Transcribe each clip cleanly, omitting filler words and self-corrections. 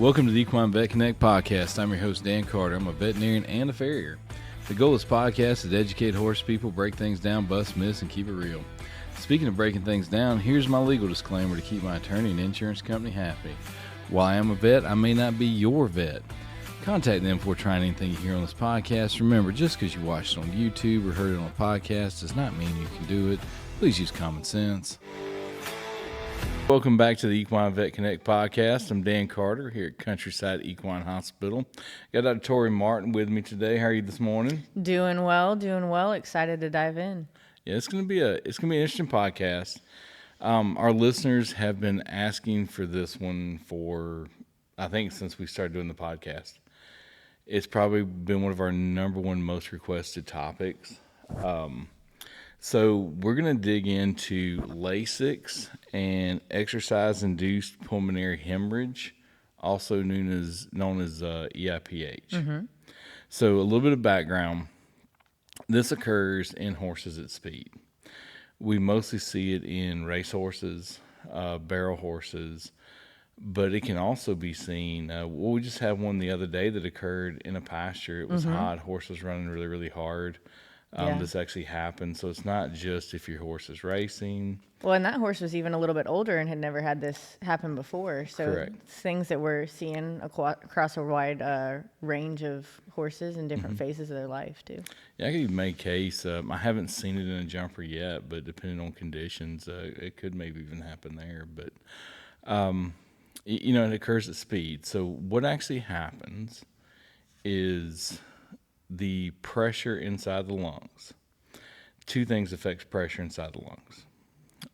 Welcome to the Equine Vet Connect Podcast. I'm your host, Dan Carter. I'm a veterinarian and a farrier. The goal of this podcast is to educate horse people, break things down, bust myths, and keep it real. Speaking of breaking things down, here's my legal disclaimer to keep my attorney and insurance company happy. While I am a vet, I may not be your vet. Contact them before trying anything you hear on this podcast. Remember, just because you watched it on YouTube or heard it on a podcast does not mean you can do it. Please use common sense. Welcome back to the Equine Vet Connect Podcast. I'm Dan Carter here at Countryside Equine Hospital. Got Dr. Tori Martin with me today. How are you this morning? Doing well. Excited to dive in. Yeah, it's gonna be an interesting podcast. Our listeners have been asking for this one for, I think, since we started doing the podcast. It's probably been one of our number one most requested topics. So we're going to dig into Lasix and exercise-induced pulmonary hemorrhage, also known as EIPH. Mm-hmm. So a little bit of background. This occurs in horses at speed. We mostly see it in racehorses, barrel horses, but it can also be seen. We just had one the other day that occurred in a pasture. It was hot. Horse was running really, really hard. This actually happened. So it's not just if your horse is racing. Well, and that horse was even a little bit older and had never had this happen before. So Correct. It's things that we're seeing across a wide range of horses in different phases of their life, too. Yeah, I could even make a case. I haven't seen it in a jumper yet, but depending on conditions, it could maybe even happen there. But, it occurs at speed. So what actually happens is the pressure inside the lungs. Two things affect pressure inside the lungs.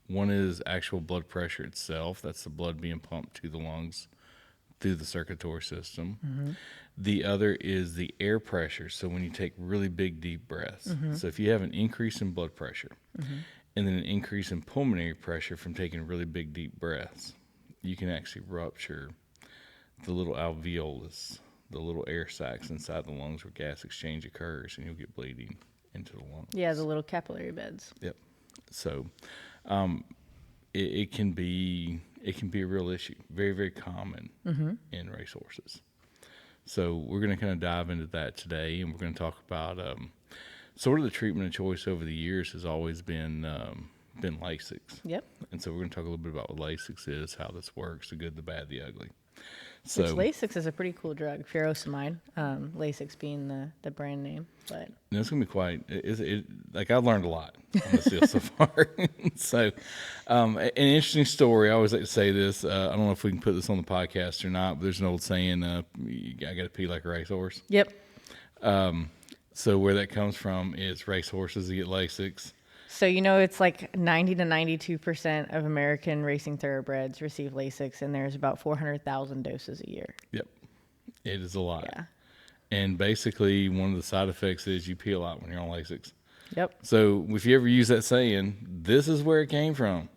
One is actual blood pressure itself. That's the blood being pumped to the lungs through the circulatory system. Mm-hmm. The other is the air pressure. So when you take really big, deep breaths. So if you have an increase in blood pressure and then an increase in pulmonary pressure from taking really big, deep breaths, you can actually rupture the little alveolus, the little air sacs inside the lungs where gas exchange occurs, and you'll get bleeding into the lungs. Yeah, the little capillary beds. Yep. So it can be a real issue, very, very common in racehorses. So we're going to kind of dive into that today, and we're going to talk about sort of the treatment of choice over the years has always been Lasix. Yep. And so we're going to talk a little bit about what Lasix is, how this works, the good, the bad, the ugly. So Which Lasix is a pretty cool drug, furosemide. Lasix being the brand name, but it's gonna be quite. Like I've learned a lot on this deal so far. So, an interesting story. I always like to say this. I don't know if we can put this on the podcast or not, but there's an old saying: "I got to pee like a racehorse." Yep. So where that comes from is racehorses that get Lasix. So, it's like 90 to 92% of American racing thoroughbreds receive Lasix, and there's about 400,000 doses a year. Yep. It is a lot. Yeah. And basically, one of the side effects is you pee a lot when you're on Lasix. Yep. So if you ever use that saying, this is where it came from.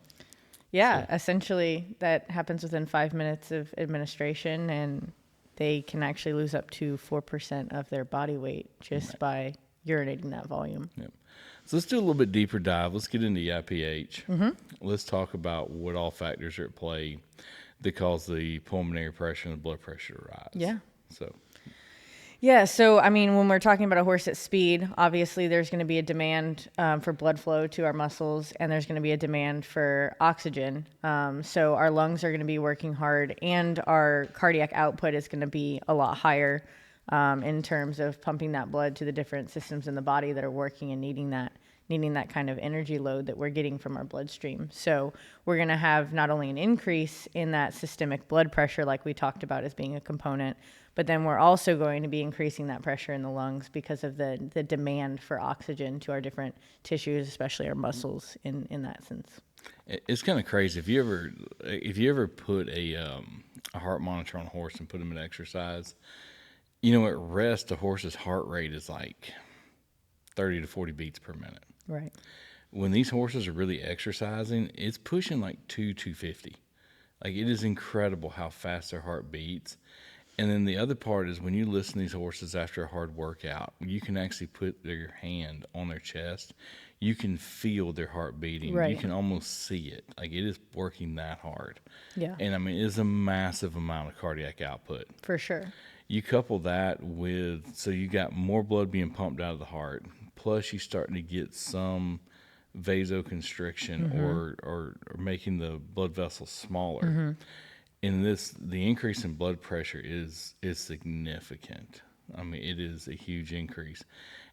Yeah, essentially that happens within 5 minutes of administration, and they can actually lose up to 4% of their body weight just by urinating that volume. Yep. So let's do a little bit deeper dive. Let's get into EIPH. Mm-hmm. Let's talk about what all factors are at play that cause the pulmonary pressure and the blood pressure to rise. Yeah. So, when we're talking about a horse at speed, obviously there's going to be a demand for blood flow to our muscles, and there's going to be a demand for oxygen. So our lungs are going to be working hard, and our cardiac output is going to be a lot higher in terms of pumping that blood to the different systems in the body that are working and needing that kind of energy load that we're getting from our bloodstream. So we're going to have not only an increase in that systemic blood pressure, like we talked about as being a component, but then we're also going to be increasing that pressure in the lungs because of the demand for oxygen to our different tissues, especially our muscles in that sense. It's kind of crazy. If you ever put a heart monitor on a horse and put them in exercise, at rest, a horse's heart rate is like 30 to 40 beats per minute. Right. When these horses are really exercising, it's pushing like 250. Like, it is incredible how fast their heart beats. And then the other part is when you listen to these horses after a hard workout, you can actually put your hand on their chest. You can feel their heart beating. Right. You can almost see it. Like, it is working that hard. Yeah. And I mean, it is a massive amount of cardiac output. For sure. You couple that with, so you got more blood being pumped out of the heart, plus you starting to get some vasoconstriction or making the blood vessels smaller. And the increase in blood pressure is significant. I mean, it is a huge increase.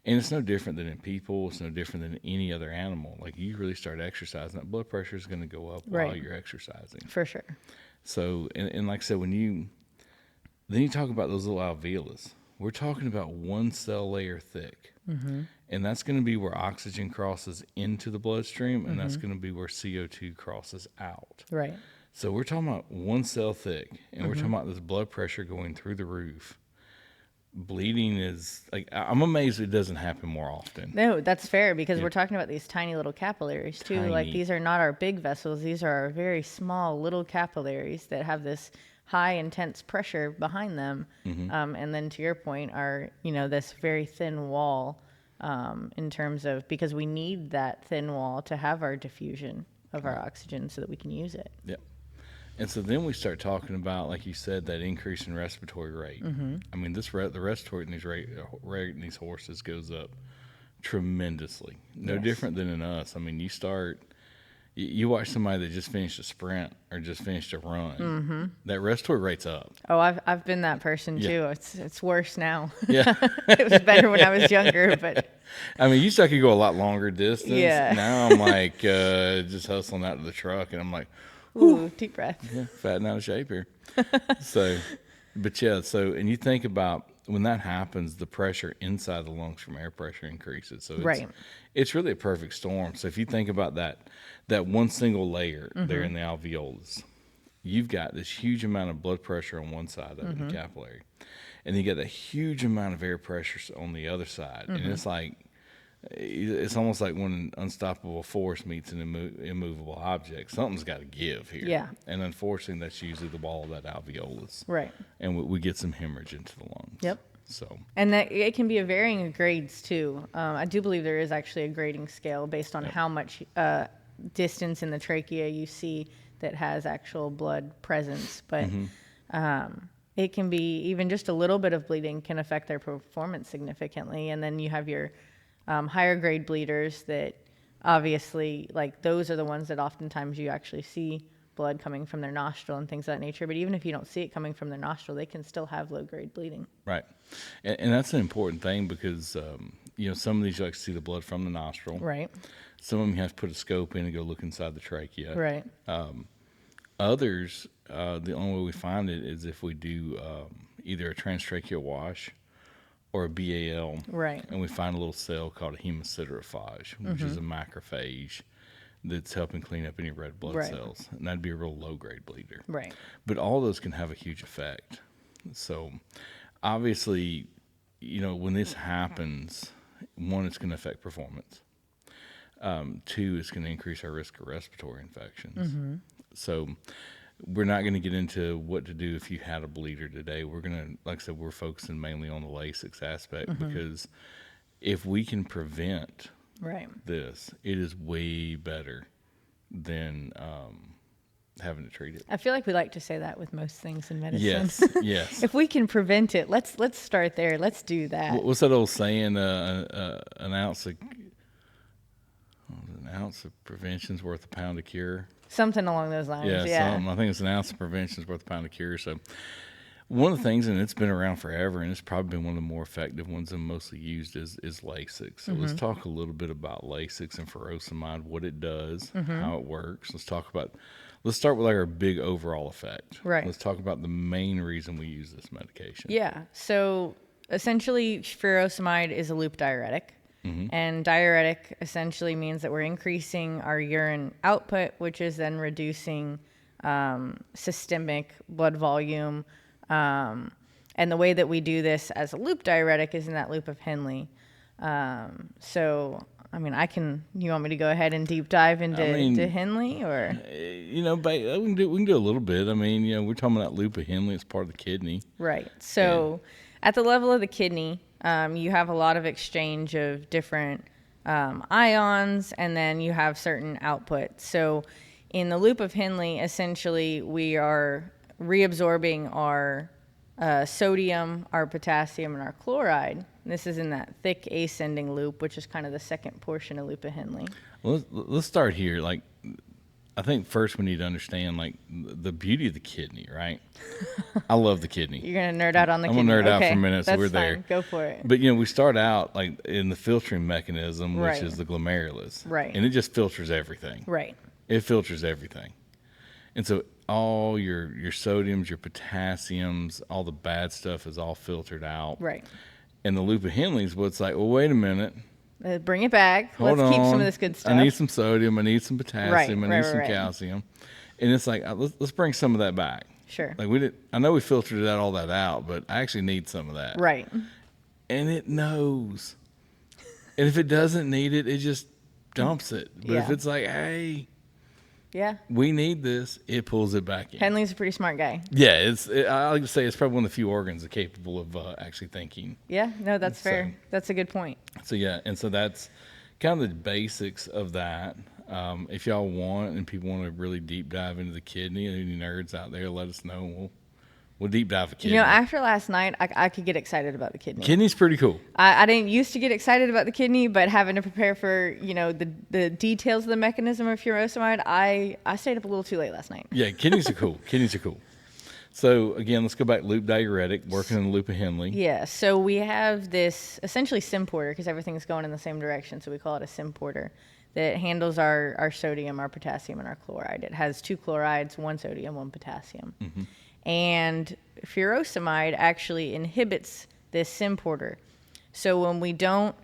And it's no different than in people. It's no different than any other animal. Like, you really start exercising, that blood pressure is going to go up while you're exercising. For sure. So, and like I said, then you talk about those little alveolus. We're talking about one cell layer thick. And that's going to be where oxygen crosses into the bloodstream, and that's going to be where CO2 crosses out. Right. So we're talking about one cell thick, and we're talking about this blood pressure going through the roof. Bleeding is, like, I'm amazed it doesn't happen more often. No, that's fair, because we're talking about these tiny little capillaries too. Tiny. Like, these are not our big vessels. These are our very small little capillaries that have this high intense pressure behind them. And then, to your point, are, this very thin wall, in terms of, because we need that thin wall to have our diffusion of our oxygen so that we can use it. Yep. And so then we start talking about, like you said, that increase in respiratory rate. I mean, the respiratory rate in these horses goes up tremendously. No different than in us. I mean, you watch somebody that just finished a sprint or just finished a run. That respiratory rate's up. Oh, I've been that person too. It's worse now. Yeah. It was better when I was younger, but I mean, used to I could go a lot longer distance. Yeah. Now I'm like just hustling out to the truck, and I'm like, ooh, deep breath. yeah, fat and out of shape here. And you think about when that happens, the pressure inside the lungs from air pressure increases. So it's really a perfect storm. So if you think about that one single layer there in the alveolus, you've got this huge amount of blood pressure on one side of it, the capillary, and you get a huge amount of air pressure on the other side. And it's almost like when an unstoppable force meets an immovable object. Something's got to give here. Yeah. And unfortunately, that's usually the wall of that alveolus. Right. And we get some hemorrhage into the lungs. Yep. So. And that it can be of varying grades too. I do believe there is actually a grading scale based on how much distance in the trachea you see that has actual blood presence. But it can be even just a little bit of bleeding can affect their performance significantly. And then you have your higher grade bleeders that obviously, like, those are the ones that oftentimes you actually see blood coming from their nostril and things of that nature. But even if you don't see it coming from their nostril, they can still have low grade bleeding. Right. And that's an important thing because, some of these you like to see the blood from the nostril. Right. Some of them you have to put a scope in and go look inside the trachea. Right. Others, the only way we find it is if we do either a transtracheal wash or a BAL. Right. And we find a little cell called a hemosiderophage, which is a macrophage that's helping clean up any red blood cells. And that'd be a real low-grade bleeder. Right. But all those can have a huge effect. So, obviously, when this happens, one, it's going to affect performance. Two, it's going to increase our risk of respiratory infections. So, we're not going to get into what to do if you had a bleeder today. We're going to, like I said, we're focusing mainly on the Lasix aspect because if we can prevent this, it is way better than having to treat it. I feel like we like to say that with most things in medicine. Yes, yes. If we can prevent it, let's start there. Let's do that. What's that old saying? An ounce of prevention's worth a pound of cure. Something along those lines. Yeah. I think it's an ounce of prevention is worth a pound of cure. So one of the things, and it's been around forever, and it's probably been one of the more effective ones and mostly used is Lasix. So let's talk a little bit about Lasix and furosemide, what it does, how it works. Let's start with our big overall effect. Right. Let's talk about the main reason we use this medication. Yeah. So essentially, furosemide is a loop diuretic. And diuretic essentially means that we're increasing our urine output, which is then reducing systemic blood volume. And the way that we do this as a loop diuretic is in that loop of Henle. So I mean, you want me to go ahead and deep dive into to Henle, or? We can do a little bit. I mean, we're talking about loop of Henle. It's part of the kidney. Right. So at the level of the kidney, you have a lot of exchange of different ions, and then you have certain outputs. So in the loop of Henle, essentially, we are reabsorbing our sodium, our potassium, and our chloride. This is in that thick ascending loop, which is kind of the second portion of loop of Henle. Well, let's start here. Like, I think first we need to understand, like, the beauty of the kidney, right? I love the kidney. You're going to nerd out on the kidney? I'm going to nerd out for a minute, so we're there. Fine. Go for it. But, we start out, like, in the filtering mechanism, which is the glomerulus. Right. And it just filters everything. Right. It filters everything. And so all your sodiums, your potassiums, all the bad stuff is all filtered out. Right. And the loop of Henle is what's like, well, wait a minute. Bring it back. Hold Let's keep on. some of this good stuff. I need some sodium. I need some potassium. I need some right. calcium. And it's like, let's bring some of that back. Sure. Like I know we filtered all that out, but I actually need some of that. Right. And it knows. And if it doesn't need it, it just dumps it. But if it's like, hey, we need this, it pulls it back in. Henle's a pretty smart guy. Yeah, I like to say it's probably one of the few organs that are capable of actually thinking. Yeah, no, that's fair. That's a good point. So so that's kind of the basics of that. If y'all want and people want to really deep dive into the kidney, any nerds out there, let us know. We'll deep dive a kidney. After last night, I could get excited about the kidney. Kidney's pretty cool. I didn't used to get excited about the kidney, but having to prepare for, the details of the mechanism of furosemide, I stayed up a little too late last night. Yeah, kidneys are cool. Kidneys are cool. So, again, let's go back loop diuretic, working in the loop of Henle. Yeah, so we have this essentially symporter, because everything's going in the same direction, so we call it a symporter, that handles our sodium, our potassium, and our chloride. It has 2 chlorides, 1 sodium, 1 potassium. Mm-hmm. And furosemide actually inhibits this symporter. So when we don't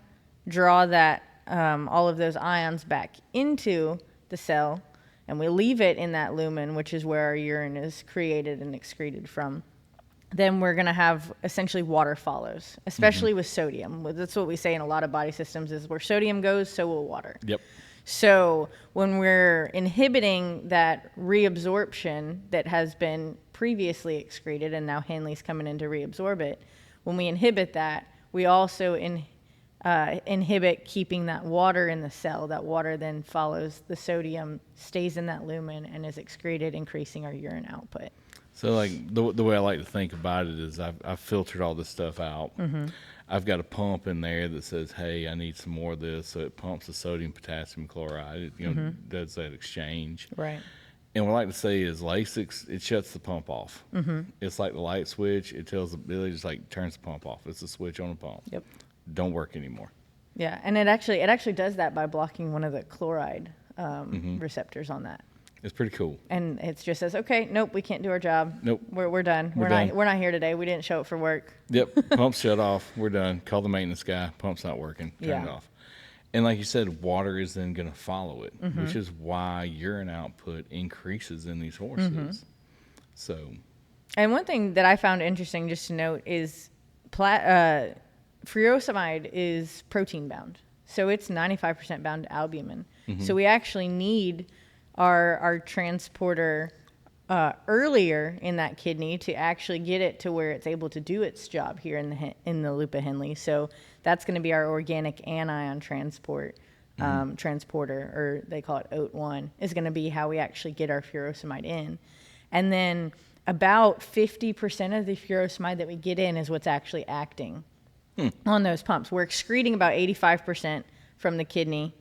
draw that all of those ions back into the cell, and we leave it in that lumen, which is where our urine is created and excreted from, then we're going to have essentially water follows, especially with sodium. That's what we say in a lot of body systems is where sodium goes, so will water. Yep. So when we're inhibiting that reabsorption that has been previously excreted and now Henle's coming in to reabsorb it, when we inhibit that, we also inhibit keeping that water in the cell. That water then follows the sodium, stays in that lumen, and is excreted, increasing our urine output. So, like, the way I like to think about it is I've filtered all this stuff out. Mm-hmm. I've got a pump in there that says, hey, I need some more of this. So it pumps the sodium, potassium, chloride. It does that exchange. Right. And what I like to say is Lasix, it shuts the pump off. Mm-hmm. It's like the light switch. It just like turns the pump off. It's a switch on a pump. Yep. Don't work anymore. Yeah, and it actually does that by blocking one of the chloride receptors on that. It's pretty cool. And it just says, okay, nope, we can't do our job. Nope. We're done. We're not here today. We didn't show up for work. Yep. Pump's shut off. We're done. Call the maintenance guy. Pump's not working. Turn it off. And like you said, water is then going to follow it, which is why urine output increases in these horses. Mm-hmm. So. And one thing that I found interesting just to note is furosemide is protein bound. So it's 95% bound to albumin. Mm-hmm. So we actually need our transporter earlier in that kidney to actually get it to where it's able to do its job here in the loop of Henle. So that's going to be our organic anion transporter, or they call it OAT1, is going to be how we actually get our furosemide in. And then about 50% of the furosemide that we get in is what's actually acting on those pumps. We're excreting about 85% from the kidney.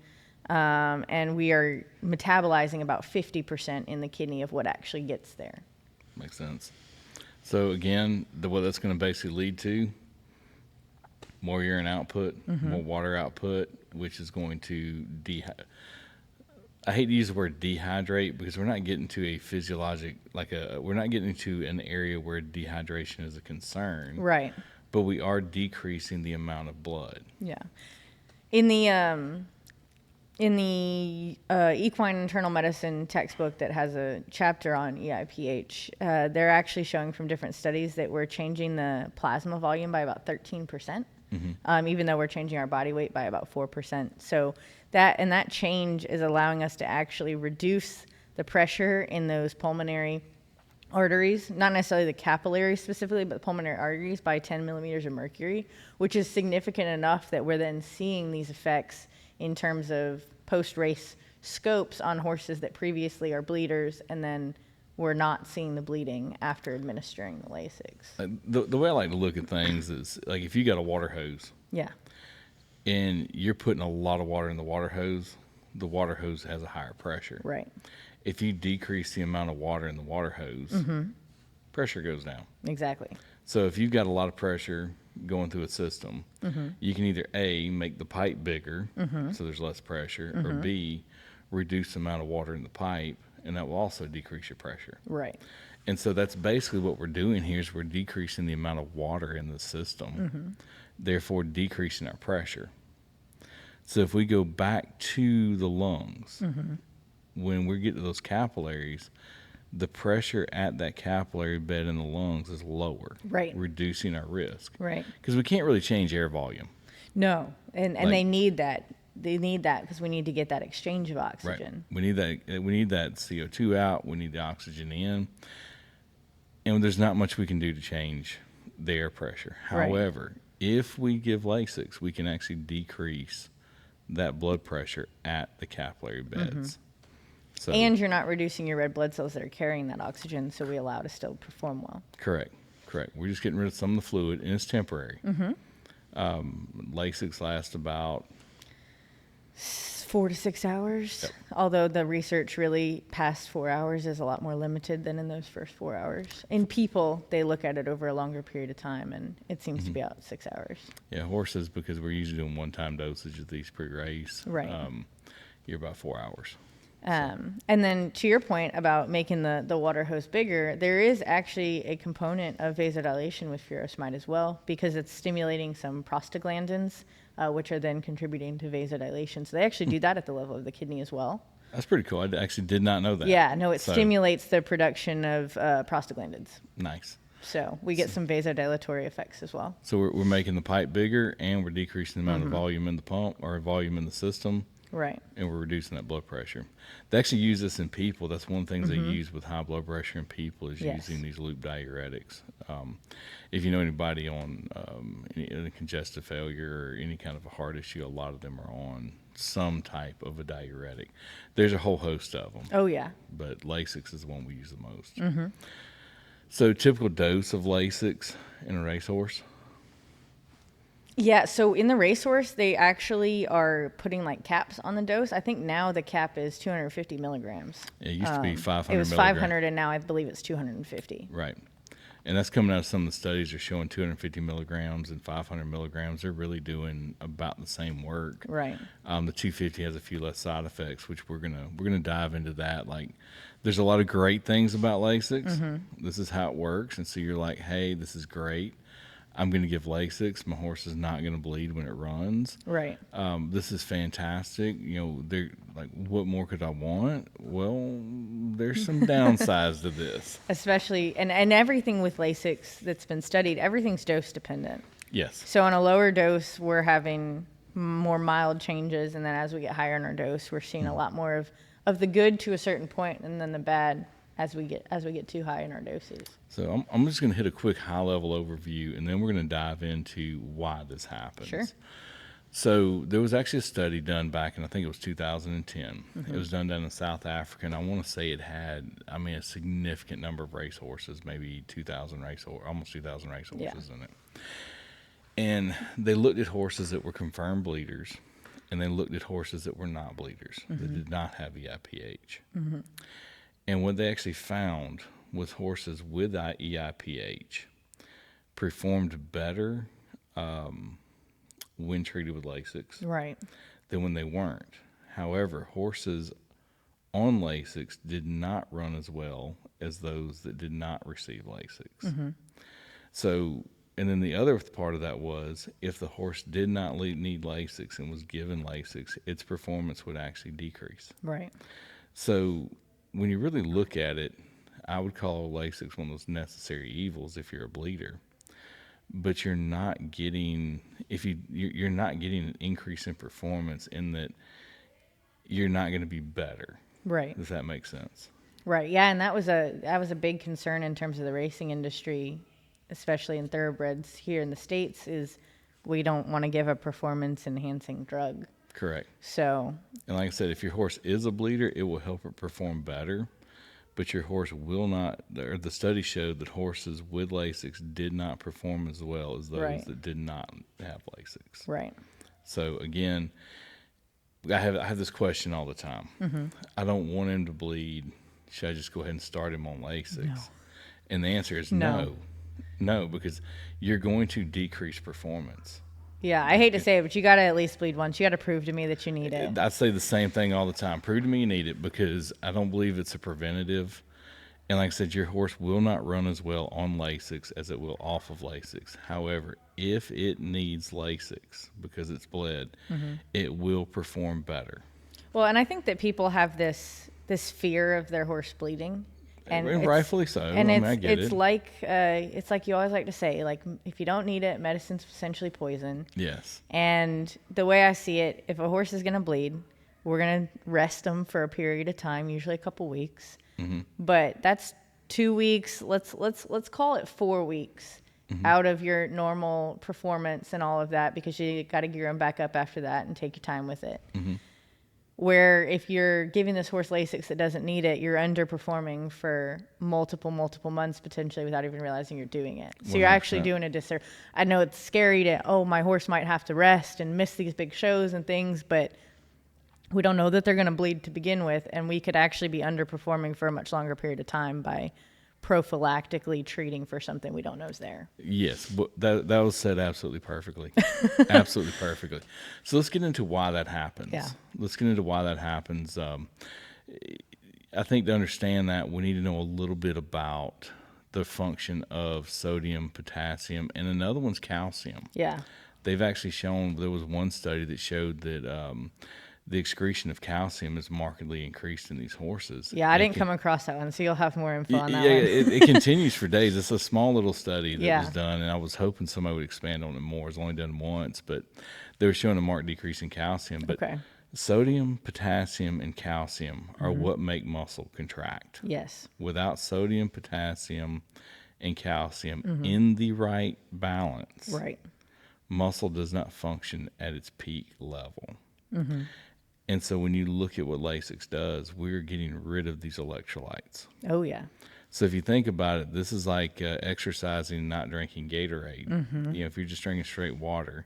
And we are metabolizing about 50% in the kidney of what actually gets there. Makes sense. So again, what that's going to basically lead to, more urine output, more water output, which is going to I hate to use the word dehydrate because we're not getting to a physiologic, we're not getting to an area where dehydration is a concern. Right. But we are decreasing the amount of blood. Yeah. In the equine internal medicine textbook that has a chapter on EIPH, they're actually showing from different studies that we're changing the plasma volume by about 13%. even though we're changing our body weight by about 4%. So that change is allowing us to actually reduce the pressure in those pulmonary arteries, not necessarily the capillaries specifically, but the pulmonary arteries by 10 millimeters of mercury, which is significant enough that we're then seeing these effects in terms of post-race scopes on horses that previously are bleeders, and then we're not seeing the bleeding after administering the Lasix. The way I like to look at things is like if you got a water hose Yeah, and you're putting a lot of water in the water hose has a higher pressure. right. If you decrease the amount of water in the water hose, pressure goes down. Exactly. So if you've got a lot of pressure going through a system, you can either A, make the pipe bigger so there's less pressure, or B, reduce the amount of water in the pipe, and that will also decrease your pressure. Right. And so that's basically what we're doing here is we're decreasing the amount of water in the system, therefore decreasing our pressure. So if we go back to the lungs, when we get to those capillaries, the pressure at that capillary bed in the lungs is lower, Right. reducing our risk. Right. Because we can't really change air volume. No, and Like- they need that. They need that because we need to get that exchange of Right. oxygen. We need that CO2 out. We need the oxygen in. And there's not much we can do to change the air pressure. Right. However, if we give Lasix, we can actually decrease that blood pressure at the capillary beds. So, And you're not reducing your red blood cells that are carrying that oxygen, so we allow it to still perform well. correct. We're just getting rid of some of the fluid, and it's temporary. Lasix lasts about 4 to 6 hours. Yep. Although the research really past 4 hours is a lot more limited than in those first 4 hours. In people, they look at it over a longer period of time, and it seems to be out 6 hours. horses, because we're usually doing one-time dosage of these pre-race. Right. You're about 4 hours. And then to your point about making the water hose bigger, there is actually a component of vasodilation with furosemide as well, because it's stimulating some prostaglandins, which are then contributing to vasodilation. So they actually do that at the level of the kidney as well. That's pretty cool. I actually did not know that. Yeah, no, it So, stimulates the production of prostaglandins. Nice. So we get some vasodilatory effects as well. So we're making the pipe bigger, and we're decreasing the amount of volume in the pump or volume in the system, Right. and we're reducing that blood pressure. They actually use this in people. That's one of the things they use with high blood pressure in people is Yes. using these loop diuretics. If you know anybody on any congestive failure or any kind of a heart issue, a lot of them are on some type of a diuretic. There's a whole host of them, Oh, yeah. but Lasix is the one we use the most. So typical dose of Lasix in a racehorse? Yeah, so in the racehorse, they actually are putting like caps on the dose. I think now the cap is 250 milligrams. It used to be 500 It was milligrams. 500, and now I believe it's 250. Right. And that's coming out of some of the studies are showing 250 milligrams and 500 milligrams. They're really doing about the same work. Right. The 250 has a few less side effects, which we're gonna dive into that. Like, there's a lot of great things about Lasix. This is how it works, and so you're like, hey, this is great. I'm going to give Lasix. My horse is not going to bleed when it runs. Right. This is fantastic. They're like, what more could I want? Well, there's some downsides to this. Especially, and everything with Lasix that's been studied, everything's dose dependent. Yes. So on a lower dose, we're having more mild changes, and then as we get higher in our dose, we're seeing a lot more of the good to a certain point, and then the bad as we get too high in our doses. So I'm just going to hit a quick high-level overview, and then we're going to dive into why this happens. Sure. So there was actually a study done back in, I think it was 2010. It was done down in South Africa, and I want to say it had, a significant number of racehorses, maybe 2,000 racehorses, almost 2,000 racehorses in it. And they looked at horses that were confirmed bleeders, and they looked at horses that were not bleeders, that did not have EIPH. And what they actually found was horses with EIPH performed better when treated with Lasix Right. than when they weren't. However, horses on Lasix did not run as well as those that did not receive Lasix. So, and then the other part of that was if the horse did not need Lasix and was given Lasix, its performance would actually decrease. Right. So when you really look at it, I would call Lasix one of those necessary evils if you're a bleeder. but you're not getting you're not getting an increase in performance in that you're not going to be better. Right. Does that make sense? Right. Yeah, and that was a big concern in terms of the racing industry, especially in thoroughbreds here in the States, is we don't want to give a performance enhancing drug. Correct. So, And like I said, if your horse is a bleeder, it will help it perform better. But your horse will not, or the study showed that horses with Lasix did not perform as well as those Right. that did not have Lasix. right. So again, I have this question all the time. I don't want him to bleed. Should I just go ahead and start him on Lasix? No. And the answer is No. no, because you're going to decrease performance. Yeah, I hate to say it, but you got to at least bleed once. You got to prove to me that you need it. I say the same thing all the time. Prove to me you need it, because I don't believe it's a preventative. And like I said, your horse will not run as well on Lasix as it will off of Lasix. However, if it needs Lasix because it's bled, it will perform better. Well, and I think that people have this fear of their horse bleeding. And rightfully so. And I get it's it. like you always like to say, like, if you don't need it, medicine's essentially poison. Yes. And the way I see it, if a horse is going to bleed, we're going to rest them for a period of time, usually a couple weeks. But that's 2 weeks. Let's call it 4 weeks out of your normal performance and all of that, because you got to gear them back up after that and take your time with it. Where if you're giving this horse Lasix that doesn't need it, you're underperforming for multiple months potentially without even realizing you're doing it. So you're actually 100%. doing a disservice. I know it's scary to, my horse might have to rest and miss these big shows and things, but we don't know that they're going to bleed to begin with, and we could actually be underperforming for a much longer period of time by prophylactically treating for something we don't know is there. Yes, but that was said absolutely perfectly. Absolutely perfectly. So let's get into why that happens. Yeah. Let's get into why that happens. I think to understand that, we need to know a little bit about the function of sodium, potassium, and another one's calcium. Yeah. They've actually shown, there was one study that showed that the excretion of calcium is markedly increased in these horses. Yeah, I didn't come across that one, so you'll have more info on that Yeah, one. it continues for days. It's a small little study that was done, and I was hoping somebody would expand on it more. It's only done once, but they were showing a marked decrease in calcium. But Okay. sodium, potassium, and calcium are what make muscle contract. Yes. Without sodium, potassium, and calcium in the right balance, Right. muscle does not function at its peak level. And so when you look at what Lasix does, we're getting rid of these electrolytes. Oh, yeah. So if you think about it, this is like exercising and not drinking Gatorade. You know, if you're just drinking straight water,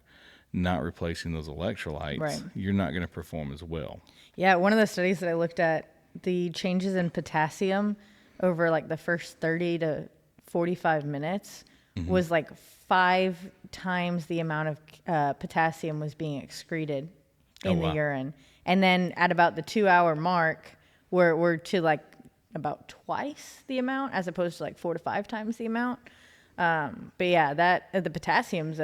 not replacing those electrolytes, Right. you're not going to perform as well. Yeah, one of the studies that I looked at, the changes in potassium over like the first 30 to 45 minutes was like 5 times the amount of potassium was being excreted in the urine. And then at about the 2-hour mark, we're to like about twice the amount, as opposed to like 4 to 5 times the amount. But yeah, that the potassium's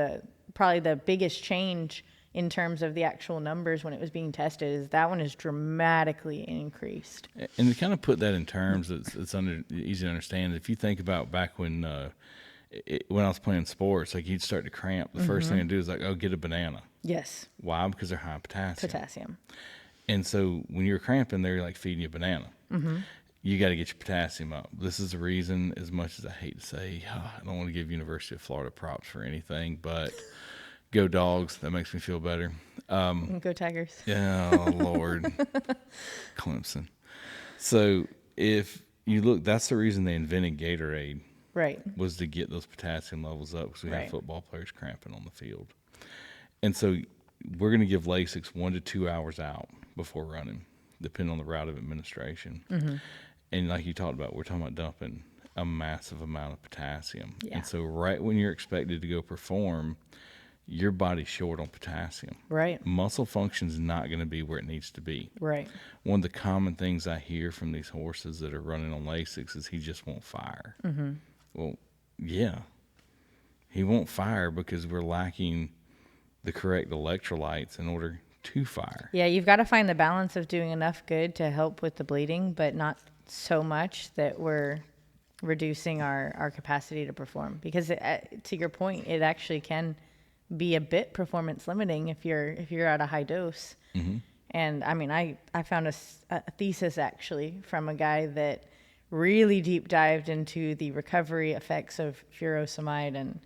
probably the biggest change in terms of the actual numbers when it was being tested. Is that one is dramatically increased. And to kind of put that in terms, it's easy to understand. If you think about back when I was playing sports, like you'd start to cramp, the first thing I do is like, get a banana. Yes, Why? Because they're high in potassium. potassium. And so when you're cramping, they're like feeding you a banana. You got to get your potassium up. This is the reason, as much as I hate to say, I don't want to give University of Florida props for anything, but go Dogs. That makes me feel better. Go Tigers. Oh, Lord. Clemson. So if you look, that's the reason they invented Gatorade, Right. was to get those potassium levels up, because we Right. have football players cramping on the field. And so we're going to give Lasix 1 to 2 hours out before running, depending on the route of administration. And like you talked about, we're talking about dumping a massive amount of potassium. Yeah. And so right when you're expected to go perform, your body's short on potassium. Right. Muscle function's not going to be where it needs to be. Right. One of the common things I hear from these horses that are running on Lasix is he just won't fire. Well, yeah. He won't fire because we're lacking the correct electrolytes in order to fire. Yeah, you've got to find the balance of doing enough good to help with the bleeding, but not so much that we're reducing our capacity to perform. Because to your point, it actually can be a bit performance limiting if you're at a high dose. Mm-hmm. And I mean, I found a thesis actually from a guy that really deep dived into the recovery effects of furosemide and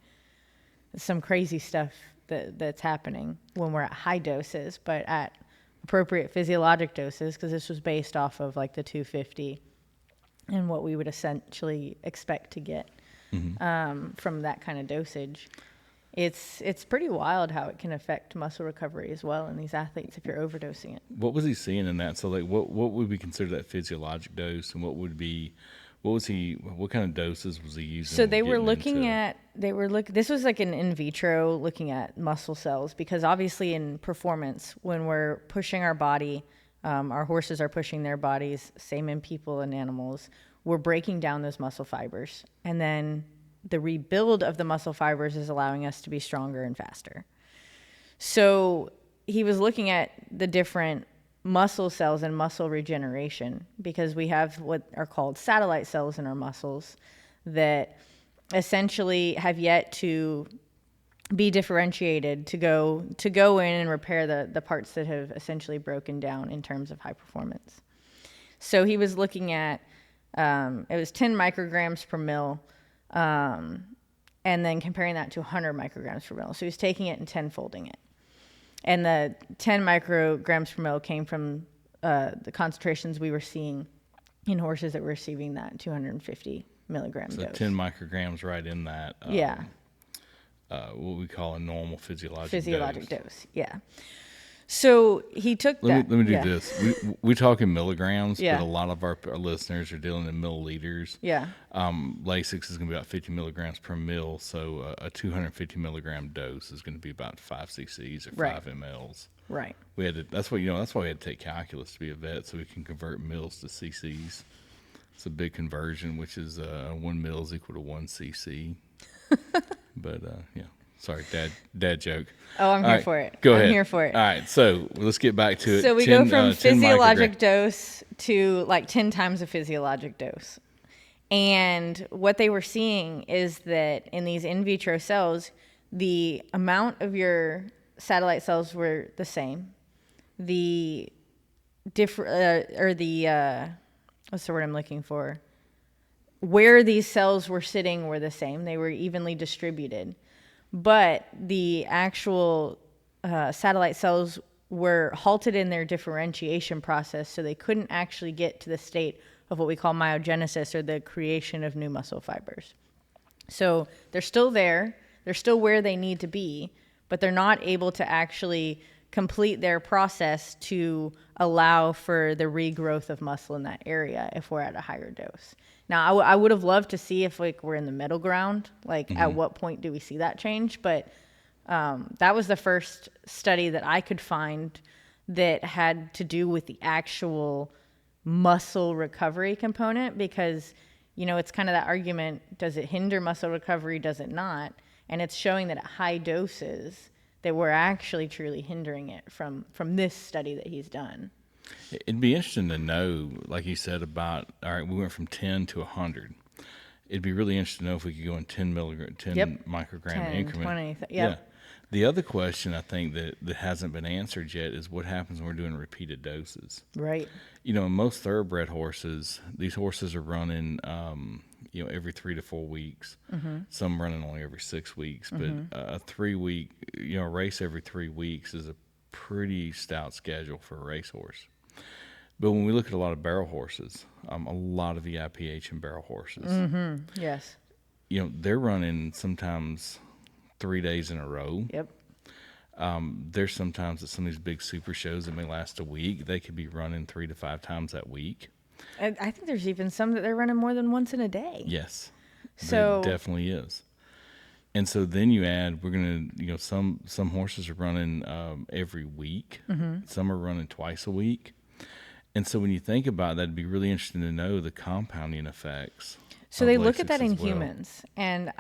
some crazy stuff that's happening when we're at high doses, but at appropriate physiologic doses, because this was based off of like the 250 and what we would essentially expect to get from that kind of dosage. It's pretty wild how it can affect muscle recovery as well in these athletes if you're overdosing it. What was he seeing in that? So like what would we consider that physiologic dose, and what kind of doses was he using? So they were looking this was like an in vitro looking at muscle cells, because obviously in performance, when we're pushing our body, our horses are pushing their bodies, same in people and animals, we're breaking down those muscle fibers. And then the rebuild of the muscle fibers is allowing us to be stronger and faster. So he was looking at the different muscle cells and muscle regeneration, because we have what are called satellite cells in our muscles that essentially have yet to be differentiated to go in and repair the parts that have essentially broken down in terms of high performance. So he was looking at it was 10 micrograms per mil, and then comparing that to 100 micrograms per mil. So he was taking it and 10-folding it. And the 10 micrograms per mil came from the concentrations we were seeing in horses that were receiving that 250 milligram dose. 10 micrograms right in that. What we call a normal physiologic dose. Yeah. So he took Let me do this. We talk in milligrams, but a lot of our listeners are dealing in milliliters. Yeah. Lasix is going to be about 50 milligrams per mil, so a 250 milligram dose is going to be about 5 cc's or 5 mLs. Right. That's why we had to take calculus to be a vet, so we can convert mils to cc's. It's a big conversion, which is 1 mil is equal to 1 cc. But sorry, dad joke. Oh, I'm here for it. Go ahead. I'm here for it. All right, so let's get back to it. So we go from physiologic dose to like 10 times a physiologic dose. And what they were seeing is that in these in vitro cells, the amount of your satellite cells were the same. The what's the word I'm looking for? Where these cells were sitting were the same. They were evenly distributed. But the actual satellite cells were halted in their differentiation process, so they couldn't actually get to the state of what we call myogenesis, or the creation of new muscle fibers. So they're still there. They're still where they need to be, but they're not able to actually complete their process to allow for the regrowth of muscle in that area if we're at a higher dose. Now, I would have loved to see if we're in the middle ground, at what point do we see that change? But that was the first study that I could find that had to do with the actual muscle recovery component, because, it's kind of that argument, does it hinder muscle recovery, does it not? And it's showing that at high doses that we're actually truly hindering it from this study that he's done. It'd be interesting to know, like you said, about, all right, we went from 10 to 100. It'd be really interesting to know if we could go in 10 microgram 10, increment. 20, Yeah. The other question I think that hasn't been answered yet is what happens when we're doing repeated doses. Right. In most thoroughbred horses, these horses are running, every 3 to 4 weeks. Mm-hmm. Some running only every 6 weeks. Mm-hmm. But a 3-week, race every 3 weeks is a pretty stout schedule for a racehorse. But when we look at a lot of barrel horses, a lot of EIPH and barrel horses, yes, they're running sometimes 3 days in a row. Yep. There's sometimes at some of these big super shows that may last a week, they could be running 3 to 5 times that week. I think there's even some that they're running more than once in a day. Yes, so there definitely is. And so then you add, we're going to, some horses are running every week. Mm-hmm. Some are running twice a week. And so when you think about that, it'd be really interesting to know the compounding effects. So they look at that in humans. And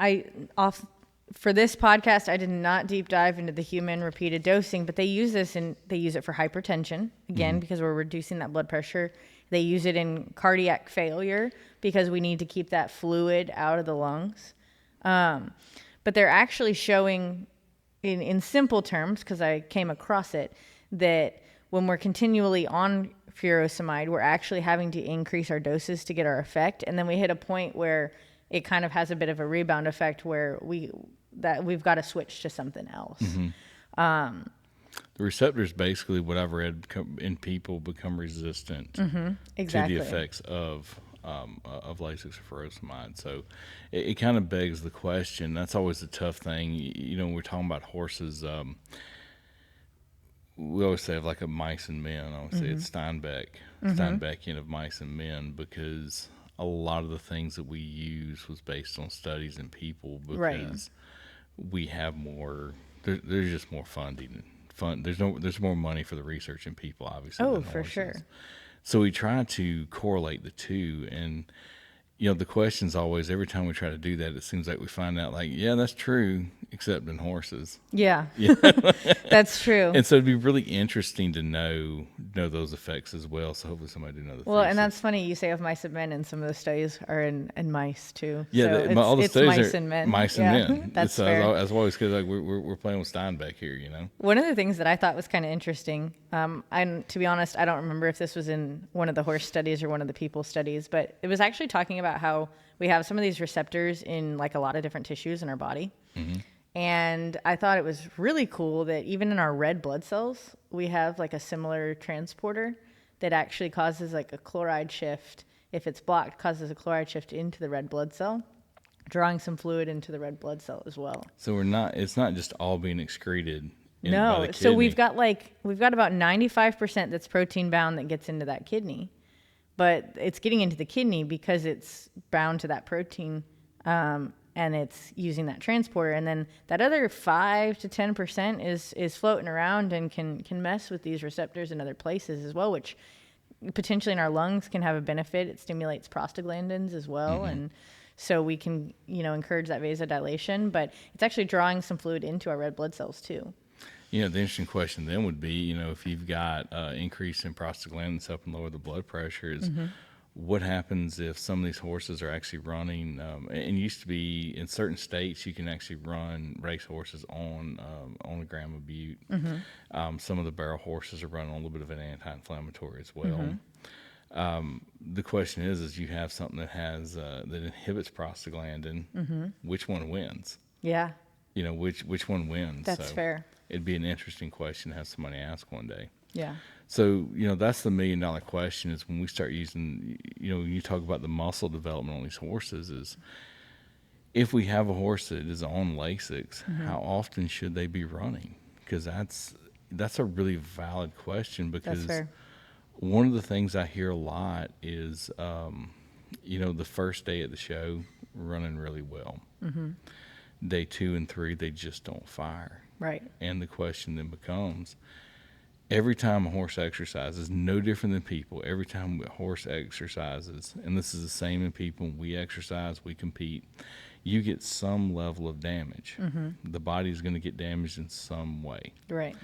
for this podcast, I did not deep dive into the human repeated dosing, but they use this and they use it for hypertension, again, because we're reducing that blood pressure. They use it in cardiac failure because we need to keep that fluid out of the lungs. But they're actually showing in simple terms, because I came across it, that when we're continually on furosemide, we're actually having to increase our doses to get our effect. And then we hit a point where it kind of has a bit of a rebound effect where we've got to switch to something else. Mm-hmm. The receptors, basically, what I've read in people, become resistant Exactly. to the effects of Lasix or furosemide. So it kind of begs the question. That's always the tough thing. When we're talking about horses, we always say of like a mice and men. I always say it's Steinbeckian of mice and men, because a lot of the things that we use was based on studies in people, because we have more. There's just more funding. There's more money for the research in people, obviously. Oh, than for horses. sure. So we try to correlate the two, and the question's always, every time we try to do that, it seems like we find out like, yeah, that's true, except in horses. Yeah. That's true. And so it'd be really interesting to know those effects as well. So hopefully somebody do know the Well, thesis. and that's funny you say of mice and men, and some of the studies are in mice too. Yeah, so all the it's studies mice are and men. mice Yeah, and men. That's so fair. as always, because like we're playing with Steinbeck here, One of the things that I thought was kind of interesting, and to be honest, I don't remember if this was in one of the horse studies or one of the people studies, but it was actually talking about how we have some of these receptors in like a lot of different tissues in our body. Mm-hmm. And I thought it was really cool that even in our red blood cells, we have like a similar transporter that actually causes like a chloride shift. If it's blocked, causes a chloride shift into the red blood cell, drawing some fluid into the red blood cell as well. So it's not just all being excreted. By the kidney. So we've got about 95% that's protein bound that gets into that kidney, but it's getting into the kidney because it's bound to that protein, and it's using that transporter. And then that other 5 to 10% is floating around and can mess with these receptors in other places as well, which potentially in our lungs can have a benefit. It stimulates prostaglandins as well. And so we can, encourage that vasodilation, but it's actually drawing some fluid into our red blood cells too. The interesting question then would be, if you've got increase in prostaglandins help and lower the blood pressure, is what happens if some of these horses are actually running, and used to be in certain states you can actually run racehorses on a gram of bute. Some of the barrel horses are running on a little bit of an anti-inflammatory as well. The question is you have something that has that inhibits prostaglandin, which one wins? Yeah. Which one wins? That's fair. It'd be an interesting question to have somebody ask one day. Yeah. So, that's the $1 million question, is when we start using, when you talk about the muscle development on these horses, is if we have a horse that is on Lasix, how often should they be running? Because that's a really valid question, because That's fair. One of the things I hear a lot is, the first day at the show, running really well. Day 2 and 3, they just don't fire. Right. And the question then becomes, every time a horse exercises, no different than people, every time a horse exercises, and this is the same in people, we exercise, we compete, you get some level of damage. The body's going to get damaged in some way. Right.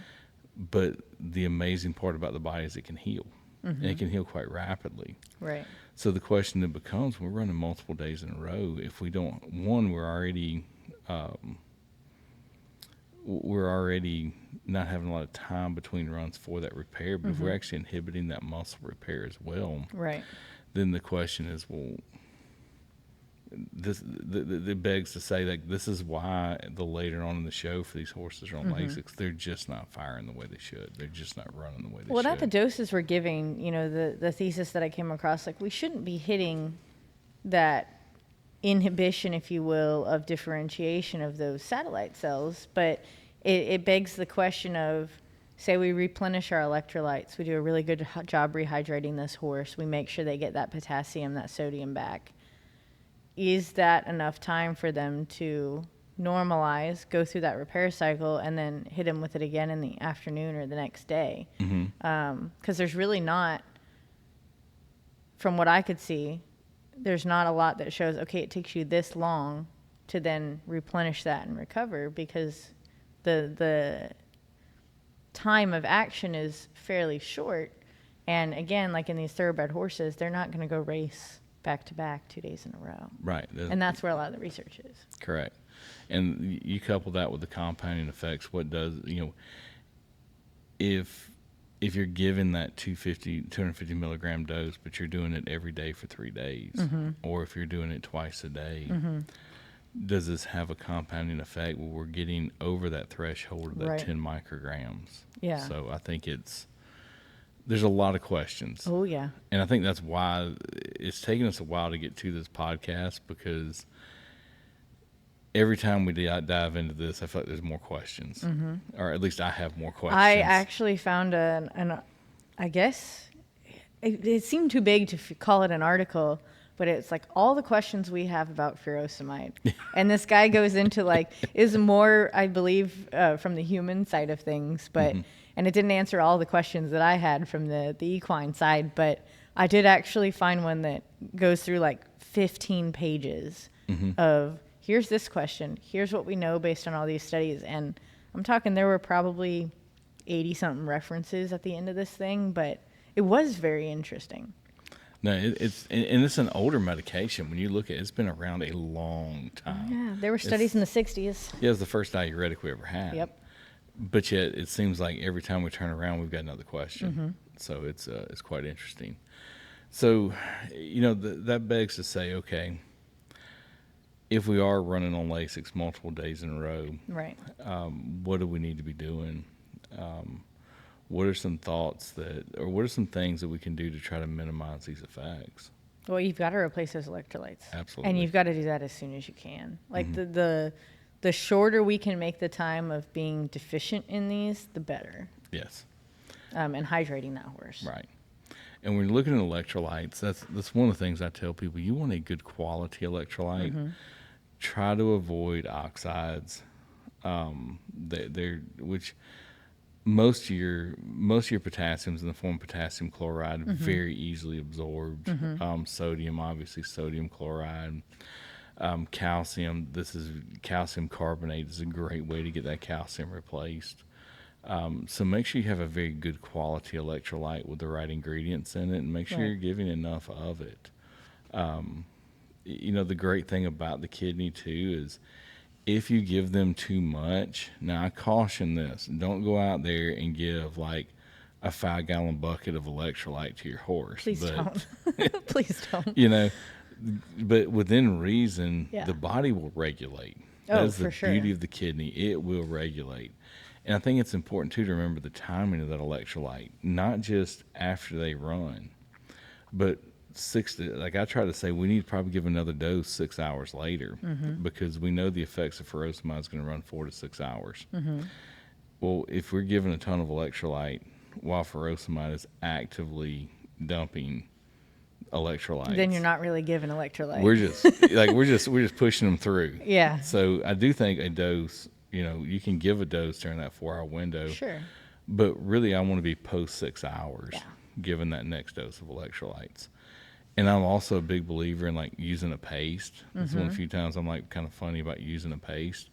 But the amazing part about the body is it can heal. And it can heal quite rapidly. Right. So the question then becomes, we're running multiple days in a row. If we don't, we're already not having a lot of time between runs for that repair, but if we're actually inhibiting that muscle repair as well, Right. then the question is, well, it begs to say, like, this is why the later on in the show for these horses are on Lasix, they're just not firing the way they should. They're just not running the way they should. Well, at the doses we're giving, the thesis that I came across, like, we shouldn't be hitting that inhibition, if you will, of differentiation of those satellite cells, but it begs the question of, say we replenish our electrolytes, we do a really good job rehydrating this horse, we make sure they get that potassium, that sodium back. Is that enough time for them to normalize, go through that repair cycle, and then hit them with it again in the afternoon or the next day? Because there's really not, from what I could see, there's not a lot that shows, okay, it takes you this long to then replenish that and recover, because the time of action is fairly short, And again, like in these thoroughbred horses, they're not going to go race back to back 2 days in a row. Right. And that's where a lot of the research is. Correct. And you couple that with the compounding effects, what does, if you're given that 250 milligram dose, but you're doing it every day for 3 days, or if you're doing it twice a day, does this have a compounding effect where we're getting over that threshold of that 10 micrograms? Yeah. So I think there's a lot of questions. Oh, yeah. And I think that's why it's taken us a while to get to this podcast, because every time we dive into this, I feel like there's more questions, or at least I have more questions. I actually found I guess it seemed too big to call it an article, but it's like all the questions we have about furosemide. And this guy goes into like, is more, I believe, from the human side of things, but, and it didn't answer all the questions that I had from the equine side, but I did actually find one that goes through like 15 pages of, here's this question, here's what we know based on all these studies. And I'm talking, there were probably 80-something references at the end of this thing, but it was very interesting. No, it's an older medication. When you look at it, it's been around a long time. Yeah, there were studies in the 60s. Yeah, it was the first diuretic we ever had. Yep. But yet, it seems like every time we turn around, we've got another question. So it's quite interesting. So, that begs to say, okay, if we are running on Lasix multiple days in a row, right? What do we need to be doing? What are some thoughts or what are some things that we can do to try to minimize these effects? Well, you've got to replace those electrolytes. Absolutely. And you've got to do that as soon as you can. Like the shorter we can make the time of being deficient in these, the better. Yes. And hydrating that horse. Right. And when you're looking at electrolytes, that's one of the things I tell people. You want a good quality electrolyte. Try to avoid oxides. Which most of your potassium's in the form of potassium chloride, very easily absorbed. Sodium, obviously sodium chloride. Calcium. Calcium carbonate is a great way to get that calcium replaced. So make sure you have a very good quality electrolyte with the right ingredients in it, and make sure you're giving enough of it. The great thing about the kidney too is if you give them too much, now I caution this, don't go out there and give like a 5-gallon bucket of electrolyte to your horse. Please don't. Please don't. But within reason, the body will regulate. That's the beauty of the kidney. It will regulate. And I think it's important too to remember the timing of that electrolyte, not just after they run, but like I try to say, we need to probably give another dose 6 hours later, because we know the effects of furosemide is going to run 4 to 6 hours. Well, if we're giving a ton of electrolyte while furosemide is actively dumping electrolytes, then you're not really giving electrolyte. We're just pushing them through. Yeah. So I do think a dose, you can give a dose during that 4-hour window. Sure. But really, I want to be post 6 hours, given that next dose of electrolytes. And I'm also a big believer in like using a paste. It's one of the few times I'm like kind of funny about using a paste,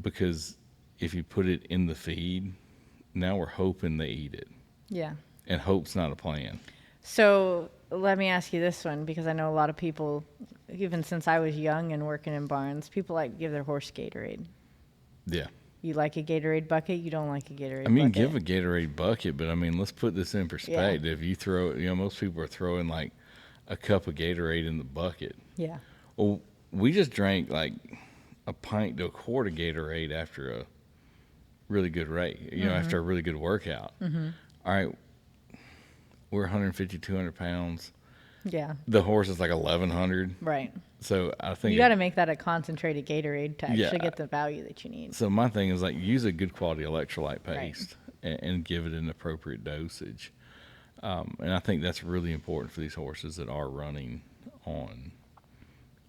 because if you put it in the feed, now we're hoping they eat it. Yeah. And hope's not a plan. So let me ask you this one, because I know a lot of people, even since I was young and working in barns, people like give their horse Gatorade. Yeah. You like a Gatorade bucket? You don't like a Gatorade bucket? Give a Gatorade bucket, but let's put this in perspective. You throw, most people are throwing like a cup of Gatorade in the bucket. Yeah. Well, we just drank like a pint to a quart of Gatorade after a really good race, after a really good workout. All right. We're 150, 200 pounds. Yeah. The horse is like 1,100. Right. So I think you got to make that a concentrated Gatorade to actually get the value that you need. So my thing is like use a good quality electrolyte paste and give it an appropriate dosage. And I think that's really important for these horses that are running on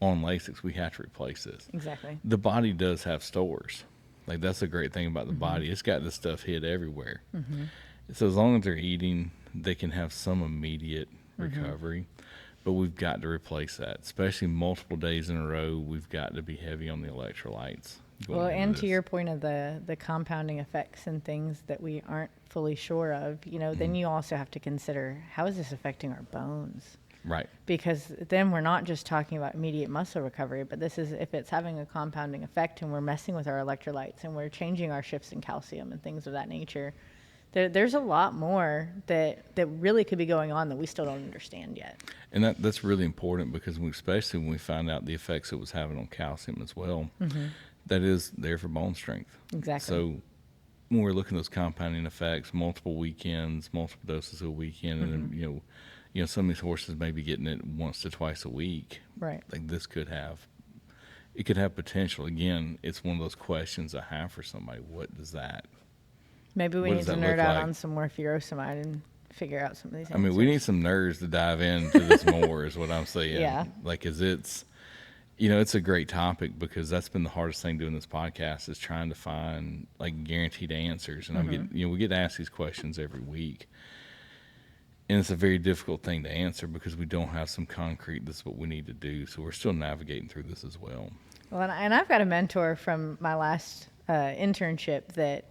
Lasix. We have to replace this. Exactly. The body does have stores. Like that's the great thing about the body. It's got this stuff hid everywhere. So as long as they're eating, they can have some immediate recovery. but we've got to replace that, especially multiple days in a row. We've got to be heavy on the electrolytes. Well, and to your point of the compounding effects and things that we aren't fully sure of, then you also have to consider, how is this affecting our bones? Right. Because then we're not just talking about immediate muscle recovery, but this is if it's having a compounding effect and we're messing with our electrolytes and we're changing our shifts in calcium and things of that nature. There's a lot more that really could be going on that we still don't understand yet. And that's really important, because especially when we find out the effects it was having on calcium as well, that is there for bone strength. Exactly. So when we're looking at those compounding effects, multiple weekends, multiple doses a weekend, and then, some of these horses may be getting it once to twice a week. Right. Like this could have potential. Again, it's one of those questions I have for somebody. What does that Maybe we What need does to that nerd look out like? on some more furosemide and figure out some of these I mean, answers. we need some nerds to dive into this more is what I'm saying. Yeah. Like, it's a great topic, because that's been the hardest thing doing this podcast, is trying to find like guaranteed answers. And we get asked these questions every week, and it's a very difficult thing to answer because we don't have some concrete, this is what we need to do. So we're still navigating through this as well. Well, and I've got a mentor from my last internship that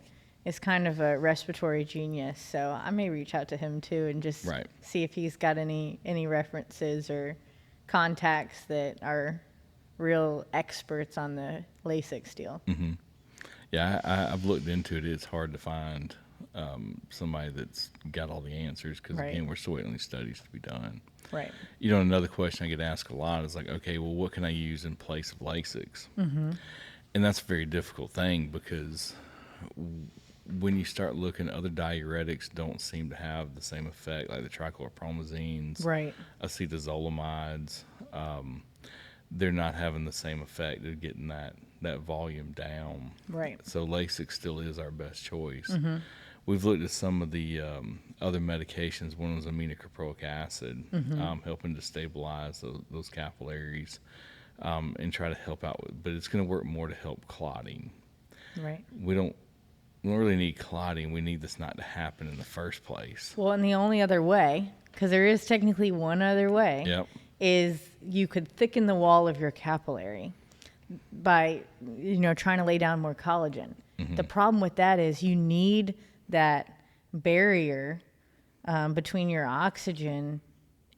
is kind of a respiratory genius. So I may reach out to him too and just see if he's got any references or contacts that are real experts on the Lasix deal. Mm-hmm. Yeah, I've looked into it. It's hard to find somebody that's got all the answers, because again, we're still waiting on these studies to be done. Right. Another question I get asked a lot is like, okay, well, what can I use in place of Lasix? And that's a very difficult thing, because when you start looking, other diuretics don't seem to have the same effect, like the trichloropromazines, acetazolamides. They're not having the same effect of getting that volume down. Right. So Lasix still is our best choice. We've looked at some of the other medications. One was aminocurproic acid, helping to stabilize those capillaries and try to help out with, but it's going to work more to help clotting. Right. We don't really need clotting. We need this not to happen in the first place. Well, and the only other way, because there is technically one other way, is you could thicken the wall of your capillary by, trying to lay down more collagen. The problem with that is you need that barrier between your oxygen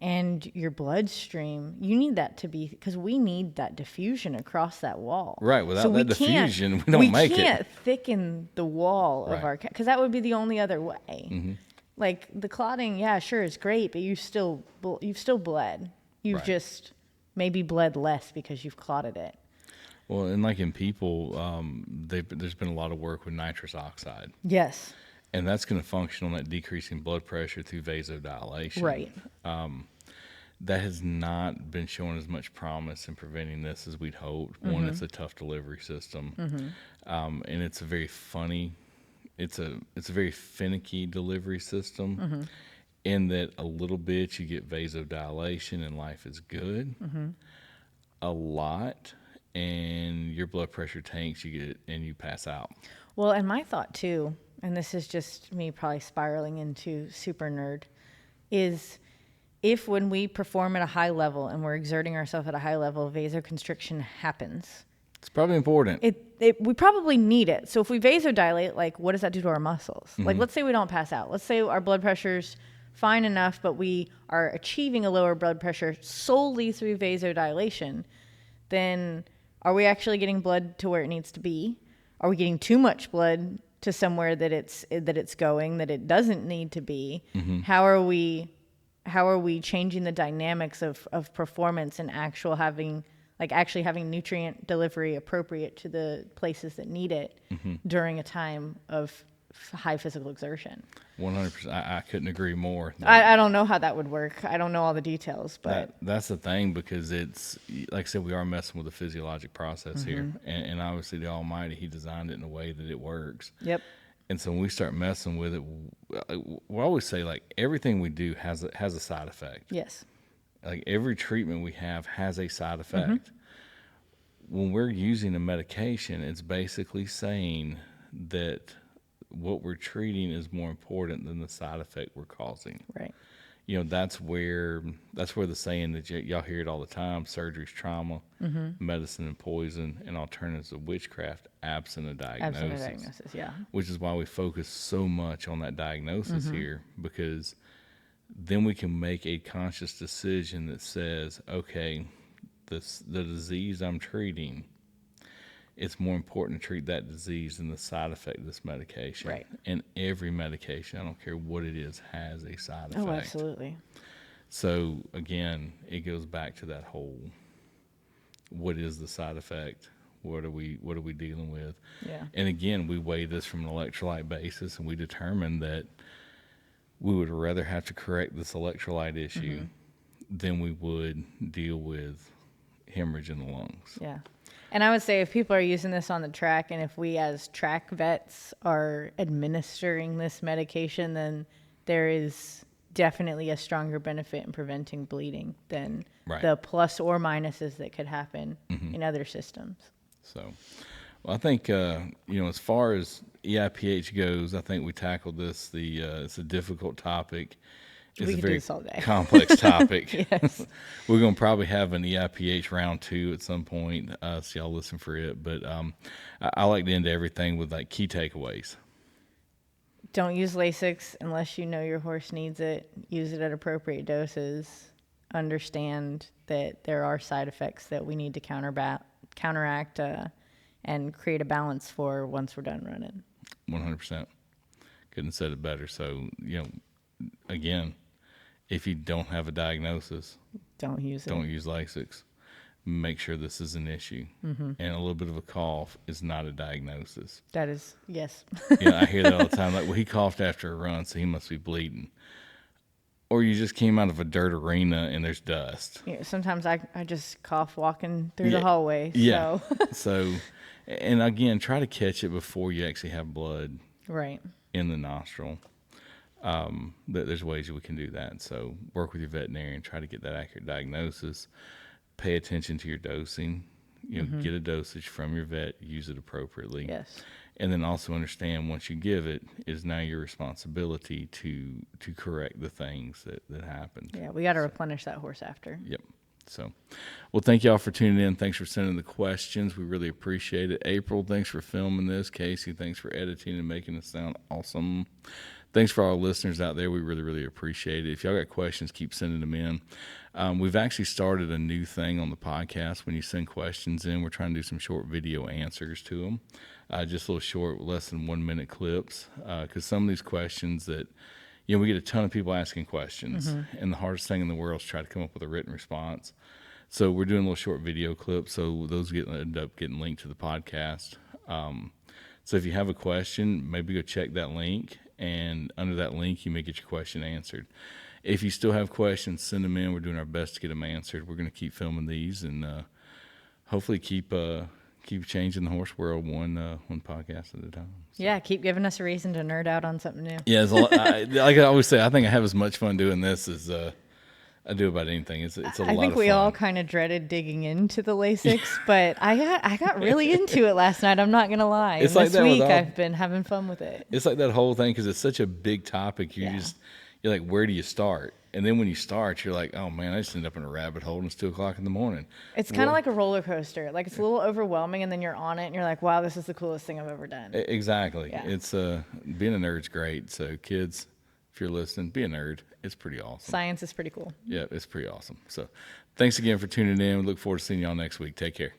and your bloodstream. You need that to be, because we need that diffusion across that wall. Right. Without that diffusion, we don't make it. We can't thicken the wall of our, because that would be the only other way. Like the clotting, yeah, sure, is great, but you've still bled. You've just maybe bled less because you've clotted it. Well, and like in people, there's been a lot of work with nitrous oxide. Yes. And that's going to function on that decreasing blood pressure through vasodilation. Right. That has not been showing as much promise in preventing this as we'd hoped. One, it's a tough delivery system, and it's a very very finicky delivery system. In that a little bit you get vasodilation and life is good. A lot, and your blood pressure tanks, you get it and you pass out. Well, and my thought too, and this is just me probably spiraling into super nerd, is if when we perform at a high level and we're exerting ourselves at a high level, vasoconstriction happens. It's probably important. We probably need it. So if we vasodilate, like, what does that do to our muscles? Like, let's say we don't pass out. Let's say our blood pressure's fine enough, but we are achieving a lower blood pressure solely through vasodilation. Then are we actually getting blood to where it needs to be? Are we getting too much blood to somewhere that it's going that it doesn't need to be? How are we changing the dynamics of performance and actually having nutrient delivery appropriate to the places that need it during a time of high physical exertion? 100%. I couldn't agree more. I don't know how that would work. I don't know all the details, but that's the thing, because it's, like I said, we are messing with the physiologic process here, and obviously the Almighty, He designed it in a way that it works. Yep. And so when we start messing with it, we always say, like, everything we do has a side effect. Yes. Like, every treatment we have has a side effect. When we're using a medication, it's basically saying that what we're treating is more important than the side effect we're causing. Right. that's where the saying that y'all hear it all the time: surgery's trauma, medicine and poison, and alternatives of witchcraft, absent a diagnosis. Absent a diagnosis, yeah. Which is why we focus so much on that diagnosis here, because then we can make a conscious decision that says, okay, the disease I'm treating, it's more important to treat that disease than the side effect of this medication. Right. And every medication, I don't care what it is, has a side effect. Oh, absolutely. So again, it goes back to that whole, what is the side effect? What are we dealing with? Yeah. And again, we weigh this from an electrolyte basis, and we determine that we would rather have to correct this electrolyte issue than we would deal with hemorrhage in the lungs. Yeah. And I would say if people are using this on the track, and if we as track vets are administering this medication, then there is definitely a stronger benefit in preventing bleeding than the plus or minuses that could happen in other systems. So, well, I think, as far as EIPH goes, I think we tackled this. It's a difficult topic. It's We a could very do this all day. complex topic. Yes. We're going to probably have an EIPH round 2 at some point, so y'all listen for it. But I like to end everything with like key takeaways. Don't use Lasix unless you know your horse needs it. Use it at appropriate doses. Understand that there are side effects that we need to counteract and create a balance for once we're done running. 100%. Couldn't have said it better. So, again, if you don't have a diagnosis, don't use it. Don't use Lasix. Make sure this is an issue. And a little bit of a cough is not a diagnosis. That is, yes. I hear that all the time. Like, well, he coughed after a run, so he must be bleeding. Or you just came out of a dirt arena and there's dust. Sometimes I just cough walking through the hallway. Yeah. So. So, and again, try to catch it before you actually have blood in the nostril. There's ways that we can do that. So work with your veterinarian, try to get that accurate diagnosis. Pay attention to your dosing. Get a dosage from your vet, use it appropriately. Yes. And then also understand once you give it, is now your responsibility to correct the things that happened. Yeah, we got to replenish that horse after. Yep. So, well, thank y'all for tuning in. Thanks for sending the questions. We really appreciate it. April, thanks for filming this. Casey, thanks for editing and making it sound awesome. Thanks for all our listeners out there. We really, really appreciate it. If y'all got questions, keep sending them in. We've actually started a new thing on the podcast. When you send questions in, we're trying to do some short video answers to them. Just little short, less than 1 minute clips. Because some of these questions that, we get a ton of people asking questions. And the hardest thing in the world is try to come up with a written response. So we're doing little short video clips. So those end up getting linked to the podcast. So if you have a question, maybe go check that link. And under that link, you may get your question answered. If you still have questions, send them in. We're doing our best to get them answered. We're going to keep filming these and hopefully keep changing the horse world one podcast at a time. So. Yeah, keep giving us a reason to nerd out on something new. Yeah, like I always say, I think I have as much fun doing this as I do about anything. It's a lot of fun. I think we all kind of dreaded digging into the Lasix, but I got really into it last night. I'm not going to lie. It's and like this week I've been having fun with it. It's like that whole thing because it's such a big topic. You're like, where do you start? And then when you start, you're like, oh man, I just ended up in a rabbit hole and it's 2:00 in the morning. It's kind of like a roller coaster. Like it's a little overwhelming and then you're on it and you're like, wow, this is the coolest thing I've ever done. Exactly. Yeah. It's being a nerd's great. So kids, if you're listening, be a nerd. It's pretty awesome. Science is pretty cool. Yeah, it's pretty awesome. So thanks again for tuning in. We look forward to seeing y'all next week. Take care.